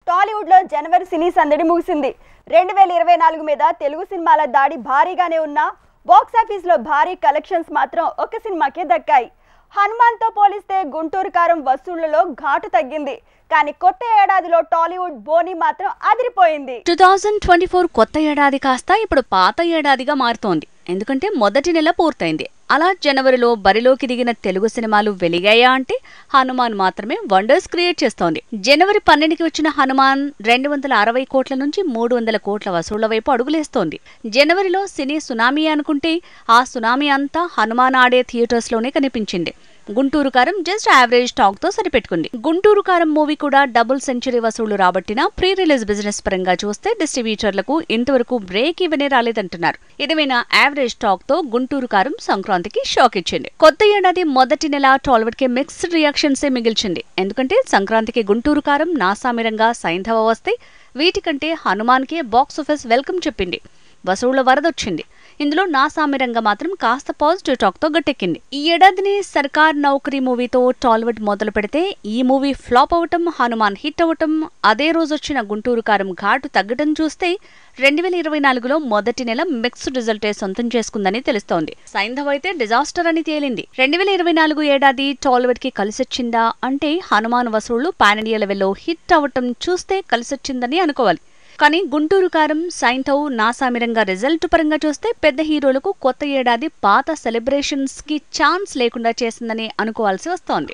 టాలీవుడ్ లో జనవరి సినీ సందడి ముగిసింది. 2024 మీద తెలుగు సినిమాల దాడి భారీగానే ఉన్నా బాక్స్ ఆఫీస్ లో భారీ కలెక్షన్స్ మాత్రం ఒక సినిమాకే దక్కాయి. హనుమాన్ తో పోలిస్తే గుంటూరు కారం వసూళ్లలో ఘాటు తగ్గింది. కానీ కొత్త ఏడాదిలో టాలీవుడ్ బోనీ మాత్రం అదిరిపోయింది. 2024 కొత్త ఏడాది కాస్త ఇప్పుడు పాత ఏడాదిగా మారుతోంది. ఎందుకంటే మొదటి నెల పూర్తయింది. అలా జనవరిలో బరిలోకి దిగిన తెలుగు సినిమాలు వెలిగాయా అంటే హనుమాన్ మాత్రమే వండర్స్ క్రియేట్ చేస్తోంది. జనవరి 12కి వచ్చిన హనుమాన్ 260 కోట్ల నుంచి 300 కోట్ల వసూళ్ల వైపు అడుగులేస్తోంది. జనవరిలో సినీ సునామీ అనుకుంటే ఆ సునామీ అంతా హనుమాన్ ఆడే థియేటర్స్ లోనే కనిపించింది. గుంటూరు కారం జస్ట్ యావరేజ్ టాక్ తో సరిపెట్టుకుంది. గుంటూరు కారం మూవీ కూడా డబుల్ సెంచరీ వసూళ్లు రాబట్టినా ప్రీ రిలీజ్ బిజినెస్ పరంగా చూస్తే డిస్ట్రిబ్యూటర్లకు ఇంతవరకు బ్రేక్ ఇవనే రాలేదంటున్నారు. ఇదేమైనా యావరేజ్ టాక్ తో గుంటూరు కారం సంక్రాంతికి షాక్ ఇచ్చింది. కొత్త ఏడాది మొదటి నెల టాలీవుడ్ కి మిక్స్డ్ రియాక్షన్సే మిగిల్చింది. ఎందుకంటే సంక్రాంతికి గుంటూరు కారం, నాసామిరంగా, సైంధవ వస్తే వీటికంటే హనుమాన్ కే బాక్స్ ఆఫీస్ వెల్కమ్ చెప్పింది. వసూళ్ల వరదొచ్చింది. ఇందులో నాసామిరంగా మాత్రం కాస్త పాజిటివ్ టాక్ తో గట్టెక్కింది. ఈ ఏడాదిని సర్కార్ నౌకరీ మూవీతో టాలీవుడ్ మొదలు పెడితే ఈ మూవీ ఫ్లాప్ అవటం, హనుమాన్ హిట్ అవటం, అదే రోజు వచ్చిన గుంటూరు కారం ఘాటు తగ్గడం చూస్తే 2024లో మొదటి నెల మిక్స్డ్ రిజల్టే సొంతం చేసుకుందని తెలుస్తోంది. సైంధవ్ అయితే డిజాస్టర్ అని తేలింది. 2024 ఏడాది టాలీవుడ్ కి కలిసొచ్చిందా అంటే హనుమాన్ వసూళ్లు పాన్ ఇండియా లెవెల్లో హిట్ అవటం చూస్తే కలిసొచ్చిందని అనుకోవాలి. కానీ గుంటూరు కారం, సైంధవ్, నాసామిరంగా రిజల్ట్ పరంగా చూస్తే పెద్ద హీరోలకు కొత్త ఏడాది పాత సెలబ్రేషన్స్ కి ఛాన్స్ లేకుండా చేసిందని అనుకోవాల్సి వస్తోంది.